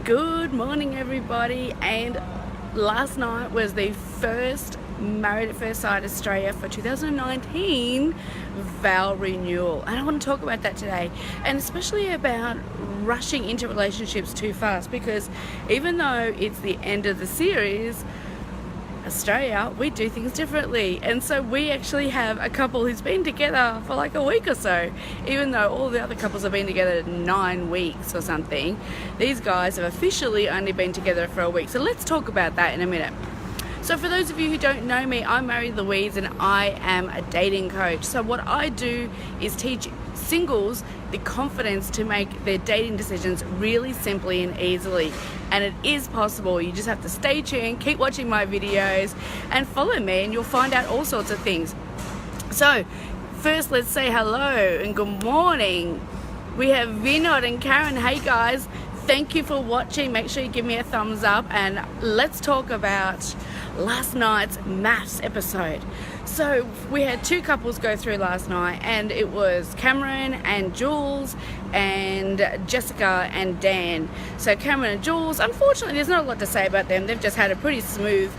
Good morning, everybody. And last night was the first Married at First Sight Australia for 2019 vow renewal, and I want to talk about that today, and especially about rushing into relationships too fast, because even though it's the end of the series, Australia, we do things differently. And so we actually have a couple who's been together for like a week or so, even though all the other couples have been together 9 weeks or something. These guys have officially only been together for a week. So let's talk about that in a minute. So for those of you who don't know me, I'm Marie-Louise and I am a dating coach. So what I do is teach singles the confidence to make their dating decisions really simply and easily. And it is possible. You just have to stay tuned, keep watching my videos and follow me, and you'll find out all sorts of things. So first, let's say hello and good morning. We have Vinod and Karen. Hey guys, thank you for watching. Make sure you give me a thumbs up, and let's talk about last night's maths episode. So we had 2 couples go through last night, and it was Cameron and Jules and Jessica and Dan. So Cameron and Jules, unfortunately there's not a lot to say about them. They've just had a pretty smooth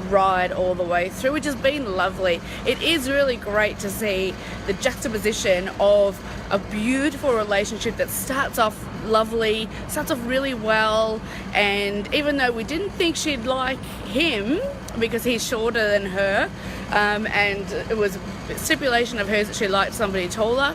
ride all the way through, which has been lovely. It is really great to see the juxtaposition of a beautiful relationship that starts off lovely, starts off really well, and even though we didn't think she'd like him because he's shorter than her, and it was a stipulation of hers that she liked somebody taller,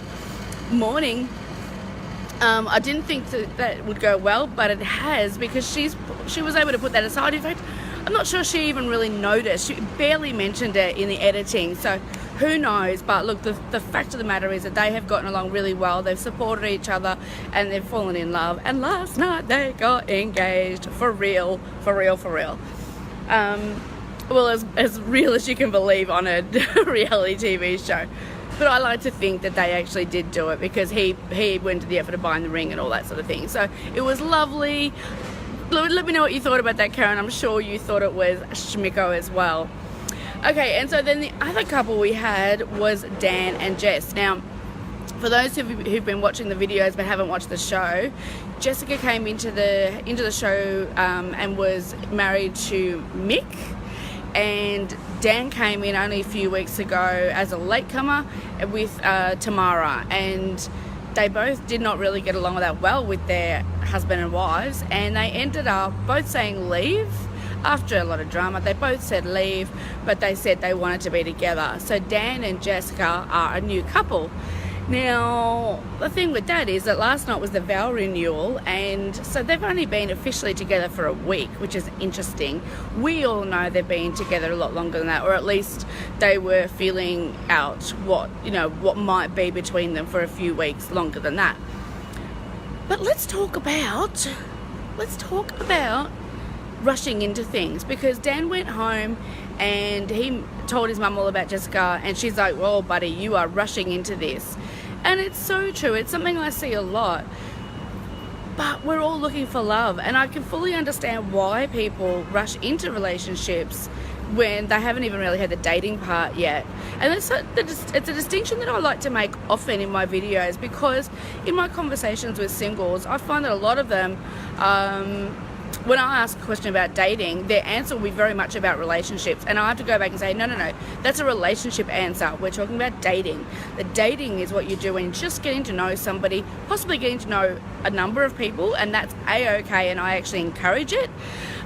I didn't think that would go well, but it has, because she was able to put that aside. In fact, I'm not sure she even really noticed. She barely mentioned it in the editing, so who knows. But look, the fact of the matter is that they have gotten along really well. They've supported each other and they've fallen in love, and last night they got engaged for real. Well, as real as you can believe on a reality TV show. But I like to think that they actually did do it, because he went to the effort of buying the ring and all that sort of thing. So it was lovely. Let me know what you thought about that, Karen. I'm sure you thought it was schmicko as well. Okay, and so then the other couple we had was Dan and Jess. Now, for those who've been watching the videos but haven't watched the show, Jessica came into the show and was married to Mick, and Dan came in only a few weeks ago as a latecomer with Tamara, and they both did not really get along that well with their husband and wives, and they ended up both saying leave. After a lot of drama, they both said leave, but they said they wanted to be together. So Dan and Jessica are a new couple. Now, the thing with that is that last night was the vow renewal, and so they've only been officially together for a week, which is interesting. We all know they've been together a lot longer than that, or at least they were feeling out what might be between them for a few weeks longer than that. But let's talk about rushing into things, because Dan went home and he told his mum all about Jessica, and she's like, well, buddy, you are rushing into this. And it's so true. It's something I see a lot. But we're all looking for love, and I can fully understand why people rush into relationships when they haven't even really had the dating part yet. And it's a distinction that I like to make often in my videos, because in my conversations with singles, I find that a lot of them, when I ask a question about dating, their answer will be very much about relationships, and I have to go back and say, no, that's a relationship answer. We're talking about dating. The dating is what you do when you're just getting to know somebody, possibly getting to know a number of people, and that's a-okay, and I actually encourage it.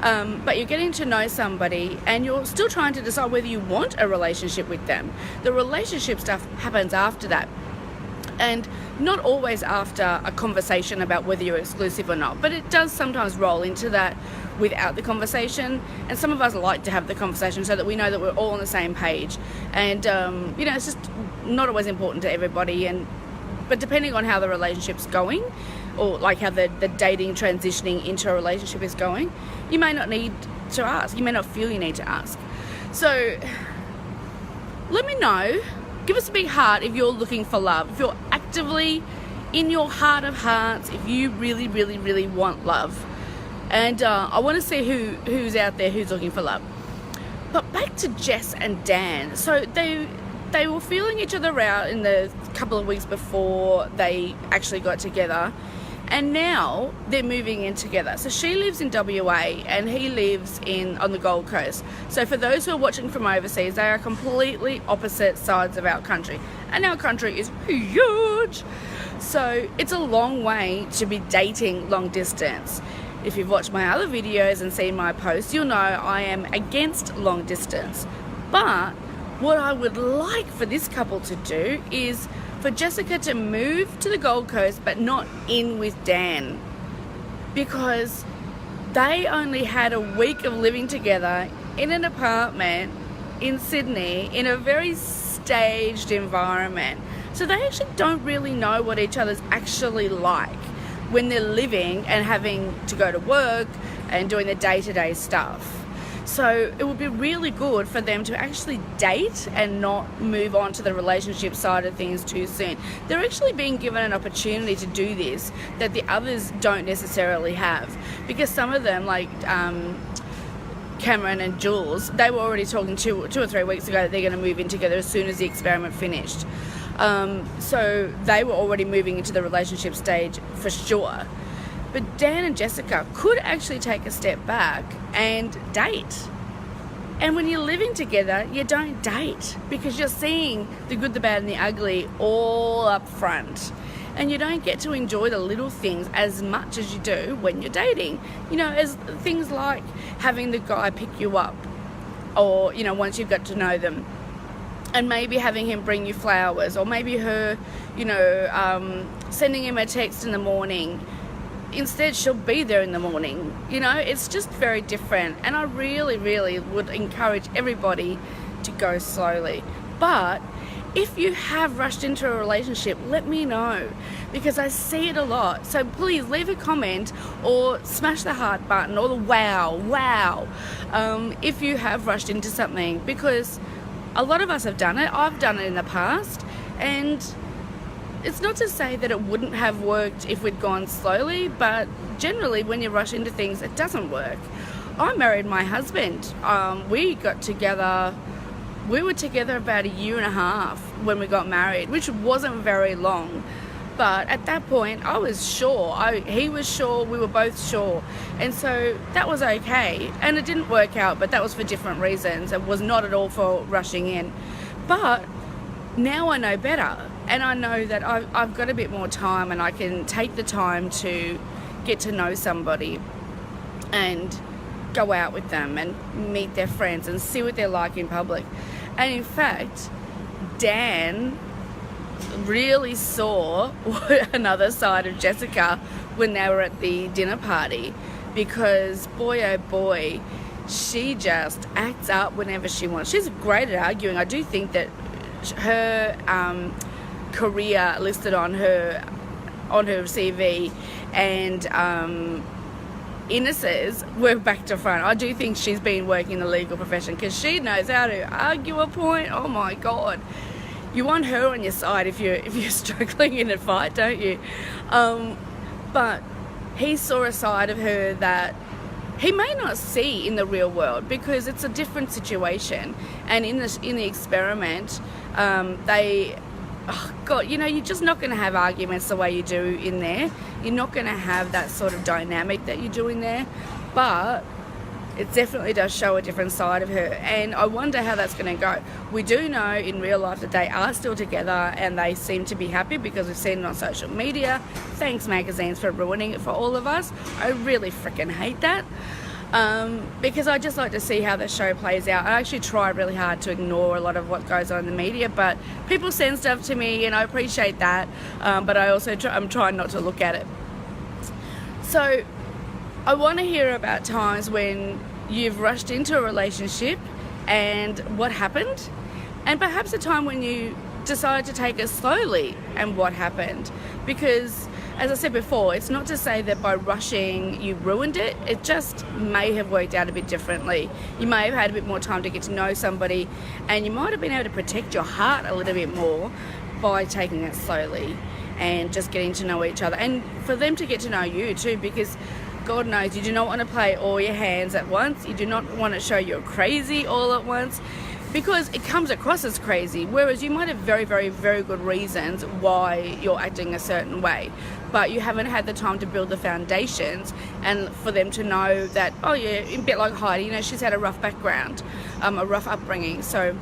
But you're getting to know somebody and you're still trying to decide whether you want a relationship with them. The relationship stuff happens after that, and not always after a conversation about whether you're exclusive or not, but it does sometimes roll into that without the conversation. And some of us like to have the conversation so that we know that we're all on the same page, and it's just not always important to everybody. But depending on how the relationship's going, or like how the dating transitioning into a relationship is going, you may not need to ask, you may not feel you need to ask. So let me know. Give us a big heart if you're looking for love, if you're actively, in your heart of hearts, if you really, really, really want love. And I want to see who's out there who's looking for love. But back to Jess and Dan. So they were feeling each other out in the couple of weeks before they actually got together. And now they're moving in together. So she lives in WA and he lives on the Gold Coast. So for those who are watching from overseas, they are completely opposite sides of our country. And our country is huge. So it's a long way to be dating long distance. If you've watched my other videos and seen my posts, you'll know I am against long distance. But what I would like for this couple to do is for Jessica to move to the Gold Coast, but not in with Dan, because they only had a week of living together in an apartment in Sydney in a very staged environment. So they actually don't really know what each other's actually like when they're living and having to go to work and doing the day-to-day stuff. So it would be really good for them to actually date and not move on to the relationship side of things too soon. They're actually being given an opportunity to do this that the others don't necessarily have, because some of them, like Cameron and Jules, they were already talking two or 3 weeks ago that they're going to move in together as soon as the experiment finished. So they were already moving into the relationship stage for sure. But Dan and Jessica could actually take a step back and date. And when you're living together, you don't date, because you're seeing the good, the bad, and the ugly all up front. And you don't get to enjoy the little things as much as you do when you're dating. You know, as things like having the guy pick you up, or, you know, once you've got to know them. And maybe having him bring you flowers, or maybe her, you know, sending him a text in the morning. Instead, she'll be there in the morning. You know, it's just very different. And I really, really would encourage everybody to go slowly. But if you have rushed into a relationship, let me know, because I see it a lot. So please leave a comment or smash the heart button or the wow, if you have rushed into something, because a lot of us have done it. I've done it in the past, and it's not to say that it wouldn't have worked if we'd gone slowly, but generally when you rush into things, it doesn't work. I married my husband. We got together, we were together about 1.5 years when we got married, which wasn't very long. But at that point, I was sure. He was sure, we were both sure. And so that was okay. And it didn't work out, but that was for different reasons. It was not at all for rushing in. But now I know better. And I know that I've got a bit more time, and I can take the time to get to know somebody and go out with them and meet their friends and see what they're like in public. And in fact, Dan really saw another side of Jessica when they were at the dinner party, because boy oh boy, she just acts up whenever she wants. She's great at arguing. I do think that her career listed on her CV and Ines' were back to front. I do think she's been working in the legal profession, because she knows how to argue a point. Oh my God. You want her on your side if you're struggling in a fight, don't you? But he saw a side of her that he may not see in the real world, because it's a different situation. And in the experiment, you know, you're just not going to have arguments the way you do in there. You're not going to have that sort of dynamic that you do in there. But it definitely does show a different side of her, and I wonder how that's going to go. We do know in real life that they are still together, and they seem to be happy, because we've seen it on social media. Thanks, magazines, for ruining it for all of us. I really freaking hate that, because I just like to see how the show plays out. I actually try really hard to ignore a lot of what goes on in the media, but people send stuff to me, and I appreciate that, but I also I'm trying not to look at it. So I want to hear about times when you've rushed into a relationship and what happened, and perhaps a time when you decided to take it slowly and what happened. Because, as I said before, it's not to say that by rushing you ruined it. It just may have worked out a bit differently. You may have had a bit more time to get to know somebody, and you might have been able to protect your heart a little bit more by taking it slowly and just getting to know each other, and for them to get to know you too, because God knows you do not want to play all your hands at once. You do not want to show you're crazy all at once, because it comes across as crazy, whereas you might have very, very, very good reasons why you're acting a certain way. but you haven't had the time to build the foundations, and for them to know that, oh yeah, a bit like Heidi, you know, she's had a rough background, a rough upbringing, so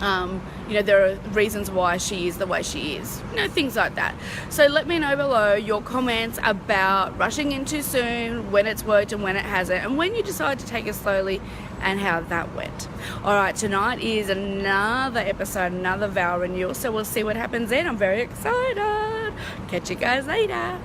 you know, there are reasons why she is the way she is, you know, things like that. So let me know below your comments about rushing in too soon, when it's worked and when it hasn't, and when you decide to take it slowly and how that went. All right, tonight is another episode, another vow renewal, so we'll see what happens then. I'm very excited. Catch you guys later.